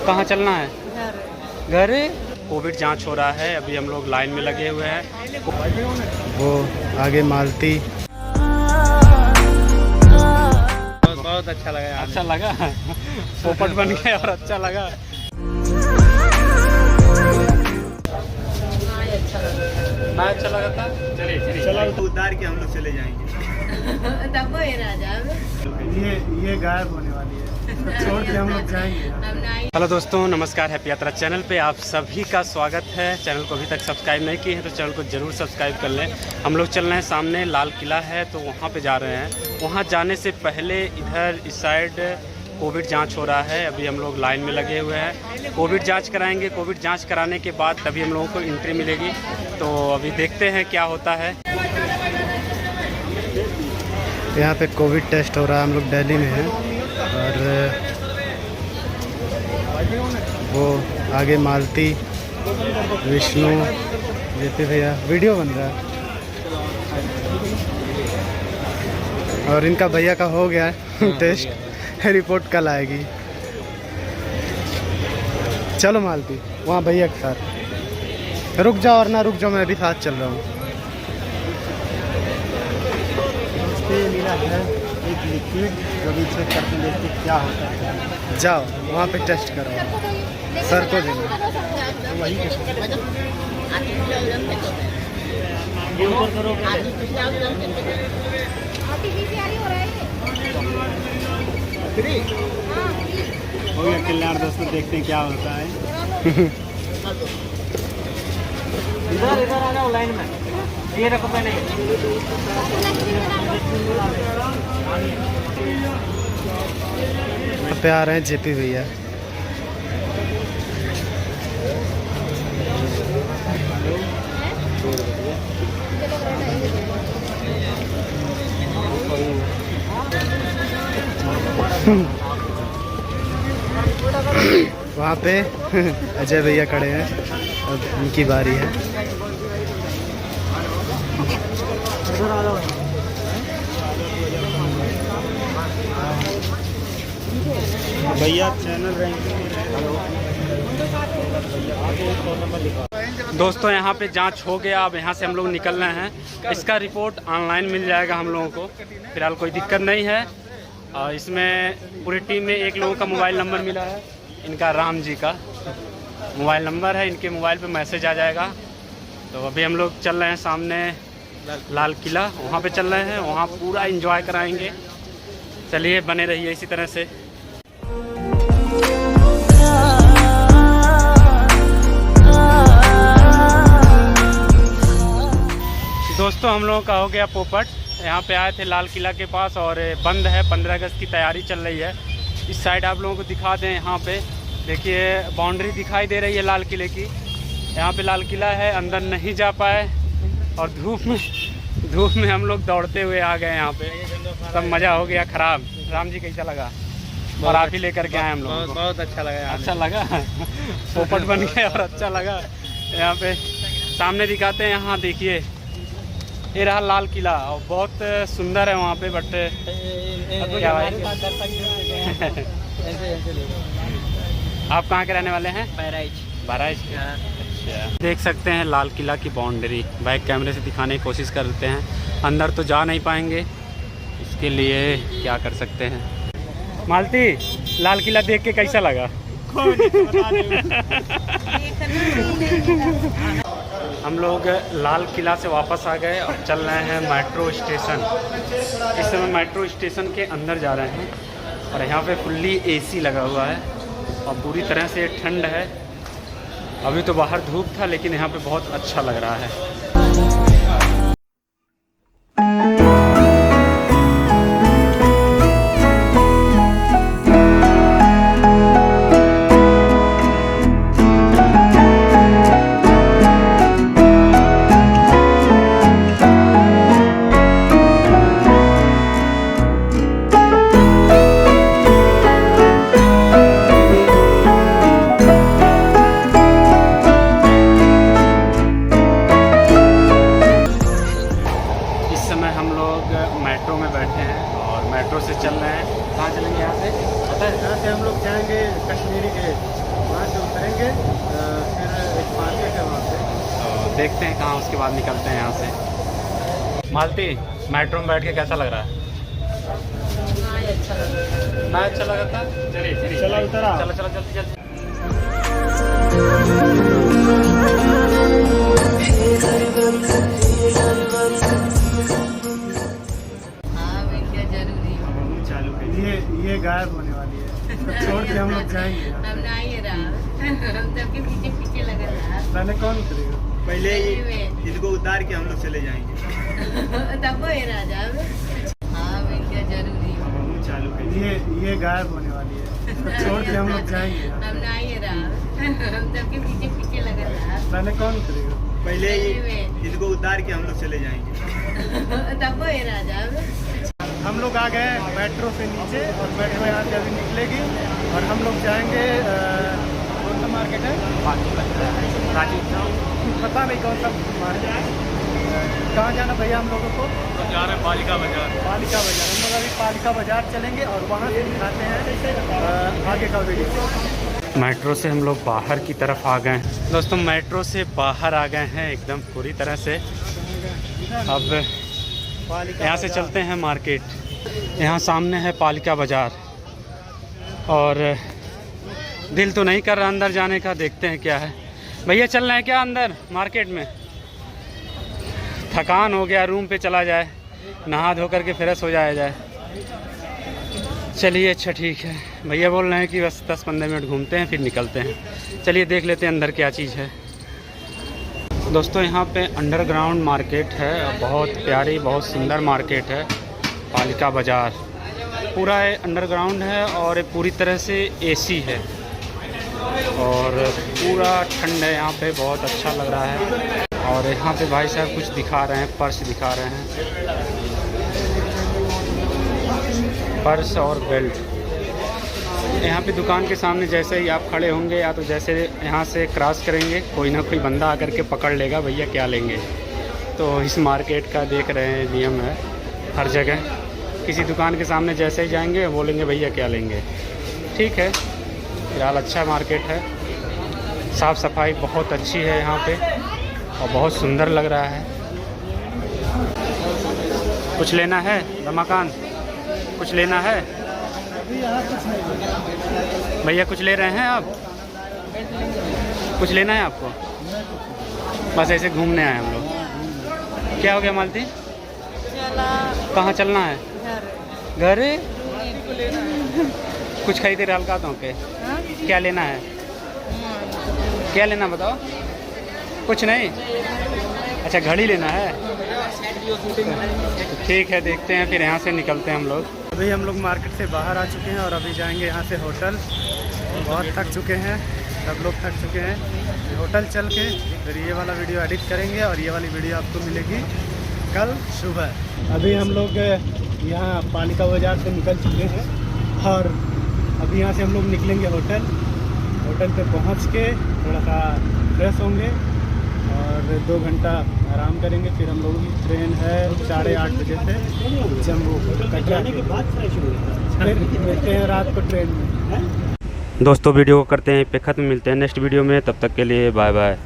कहाँ चलना है? घर। घर। कोविड जांच हो रहा है, अभी हम लोग लाइन में लगे हुए हैं। वो आगे मालती। बहुत अच्छा लगा। अच्छा लगा। पोपट बन गया और अच्छा लगा। मैं अच्छा लगा था। चलिए चलो तो उतार के हम लोग चले जाएंगे। ये गायब होने वाली है, छोड़ के हम लोग जाएंगे। हेलो दोस्तों, नमस्कार। हैप्पी यात्रा चैनल पे आप सभी का स्वागत है। चैनल को अभी तक सब्सक्राइब नहीं किए हैं तो चैनल को ज़रूर सब्सक्राइब कर लें। हम लोग चल रहे हैं, सामने लाल किला है तो वहाँ पे जा रहे हैं। वहाँ जाने से पहले इधर इस साइड कोविड जांच हो रहा है, अभी हम लोग लाइन में लगे हुए हैं। कोविड जांच कराएंगे, कोविड जांच कराने के बाद तभी हम लोगों को एंट्री मिलेगी। तो अभी देखते हैं क्या होता है। यहाँ पे कोविड टेस्ट हो रहा है। हम लोग दिल्ली में हैं और वो आगे मालती, विष्णु, जेपी भैया वीडियो बन रहा है और इनका भैया का हो गया है टेस्ट। रिपोर्ट कल आएगी। चलो मालती, वहाँ भैया के साथ रुक जाओ और ना रुक जाओ, मैं भी साथ चल रहा हूँ। मिला है एक लिक्विड जो भी चेक करके देखते क्या होता है। जाओ वहाँ पे टेस्ट करो, सर को देना वही हो गया। कल्याण दोस्तों, देखते हैं क्या होता है। इधर इधर आ जाओ लाइन में, ये रखो पहले। यहाँ पे आ रहे हैं जेपी भैया। वहाँ पे अजय भैया खड़े हैं, अब उनकी बारी है। भैया चैनल रैंकिंग। दोस्तों यहाँ पे जांच हो गया, अब यहाँ से हम लोग निकल रहे हैं। इसका रिपोर्ट ऑनलाइन मिल जाएगा हम लोगों को, फिलहाल कोई दिक्कत नहीं है। इसमें पूरी टीम में एक लोगों का मोबाइल नंबर मिला है, इनका राम जी का मोबाइल नंबर है, इनके मोबाइल पे मैसेज आ जाएगा। तो अभी हम लोग चल रहे हैं सामने लाल किला, वहाँ पे चल रहे हैं, वहाँ पूरा एंजॉय कराएंगे। चलिए बने रहिए इसी तरह से। दोस्तों हम लोगों का हो गया पोपट। यहाँ पे आए थे लाल किला के पास और बंद है, 15 अगस्त की तैयारी चल रही है। इस साइड आप लोगों को दिखा दें, यहाँ पे देखिए बाउंड्री दिखाई दे रही है लाल किले की। यहाँ पे लाल किला है, अंदर नहीं जा पाए और धूप में हम लोग दौड़ते हुए आ गए यहाँ पे। सब मज़ा हो गया ख़राब। राम जी कैसा लगा? और आप ही लेकर के आए हम लोग। बहुत अच्छा लगा। अच्छा लगा। पोपट बन गया और अच्छा लगा। यहाँ पे सामने दिखाते हैं, यहाँ देखिए ये रहा लाल किला और बहुत सुंदर है वहाँ पे। बट क्या भाई आप कहाँ के रहने वाले हैं? बहराइच के। अच्छा, देख सकते हैं लाल किला की बाउंड्री। बैक कैमरे से दिखाने की कोशिश करते हैं, अंदर तो जा नहीं पाएंगे, इसके लिए क्या कर सकते हैं। मालती, लाल किला देख के कैसा लगा? हम लोग लाल किला से वापस आ गए और चल रहे हैं मेट्रो स्टेशन। इस समय मेट्रो स्टेशन के अंदर जा रहे हैं और यहाँ पे फुल्ली एसी लगा हुआ है और पूरी तरह से ठंड है। अभी तो बाहर धूप था लेकिन यहाँ पे बहुत अच्छा लग रहा है। मेट्रो में बैठे हैं और मेट्रो से चल रहे हैं। कहाँ चलेंगे यहाँ से? पता है? यहाँ से हम लोग जाएंगे कश्मीरी गेट। करेंगे फिर एक मार्केट है वहाँ पे, तो देखते हैं कहाँ, उसके बाद निकलते हैं यहाँ से। मालती, मेट्रो में बैठ के कैसा लग रहा है? ना अच्छा लगा था। चलिए चलो उतर आओ। चलो चलो जल्दी जल्दी। ये गायब होने वाली है, तो छोड़ के हम लोग जाएंगे। हम नहीं रहा, हम सबके पीछे पीछे लगा रहा। मैंने कौन करेगा? पहले इनको उतार के हम लोग चले जाएंगे। तब वो है राजा। हाँ इनका जरूरी है। ये गायब होने वाली है, तो छोड़ के हम लोग जाएंगे। हम नहीं रहा, हम सबके पीछे पीछे लगा रहा। मैंने कौन करेगा? पहले इनको उतार के हम लोग चले जाएंगे। तब वो है राजा। हम लोग आ गए मेट्रो से नीचे, और मेट्रो यहाँ से अभी निकलेगी और हम लोग जाएंगे कौन सा मार्केट है? राजीव, पता नहीं कौन सा मार्केट है। कहाँ जाना भैया हम लोगों को? जा रहे हैं पालिका बाजार। पालिका बाजार, हम लोग अभी पालिका बाजार चलेंगे और वहाँ से दिखाते हैं आगे का वीडियो। मेट्रो से हम लोग बाहर की तरफ आ गए हैं दोस्तों। मेट्रो से बाहर आ गए हैं एकदम पूरी तरह से। अब यहाँ से चलते हैं मार्केट। यहाँ सामने है पालिका बाजार और दिल तो नहीं कर रहा अंदर जाने का, देखते हैं क्या है। भैया चल रहे हैं क्या अंदर मार्केट में? थकान हो गया, रूम पे चला जाए, नहा धो करके फ्रेश हो जाए। चलिए अच्छा ठीक है। भैया बोल रहे हैं कि बस 10-15 मिनट घूमते हैं फिर निकलते हैं। चलिए देख लेते हैं अंदर क्या चीज़ है। दोस्तों यहाँ पे अंडरग्राउंड मार्केट है, बहुत प्यारी बहुत सुंदर मार्केट है पालिका बाज़ार। पूरा अंडरग्राउंड है और पूरी तरह से एसी है और पूरा ठंड है यहाँ पे, बहुत अच्छा लग रहा है। और यहाँ पे भाई साहब कुछ दिखा रहे हैं, पर्स दिखा रहे हैं, पर्स और बेल्ट। यहाँ पे दुकान के सामने जैसे ही आप खड़े होंगे या तो जैसे यहाँ से क्रॉस करेंगे, कोई ना कोई बंदा आकर के पकड़ लेगा भैया क्या लेंगे। तो इस मार्केट का देख रहे हैं नियम है हर जगह, किसी दुकान के सामने जैसे ही जाएंगे बोलेंगे भैया क्या लेंगे। ठीक है, फिलहाल अच्छा मार्केट है, साफ़ सफाई बहुत अच्छी है यहाँ पे और बहुत सुंदर लग रहा है। कुछ लेना है रमाकांत? कुछ लेना है भैया? कुछ ले रहे हैं आप? कुछ लेना है आपको? बस ऐसे घूमने आए हम लोग। क्या हो गया मालती? कहाँ चलना है? घर। कुछ खरीदे हल्का तो के? क्या लेना है? क्या लेना बताओ? कुछ नहीं? अच्छा घड़ी लेना है। ठीक है देखते हैं, फिर यहाँ से निकलते हैं हम लोग। अभी हम लोग मार्केट से बाहर आ चुके हैं और अभी जाएंगे यहाँ से होटल। बहुत थक चुके हैं, सब लोग थक चुके हैं। होटल चल के फिर ये वाला वीडियो एडिट करेंगे और ये वाली वीडियो आपको मिलेगी कल सुबह। अभी हम लोग यहाँ पालिका बाजार से निकल चुके हैं और अभी यहाँ से हम लोग निकलेंगे होटल पे पहुँच के थोड़ा सा फ्रेश होंगे और 2 घंटा आराम करेंगे। फिर हम लोगों की ट्रेन है 8:30 बजे से जम्मू कटरा के बाद फिर मिलते हैं रात को ट्रेन में। दोस्तों वीडियो को करते हैं पे ख़त्म, मिलते हैं नेक्स्ट वीडियो में, तब तक के लिए बाय बाय।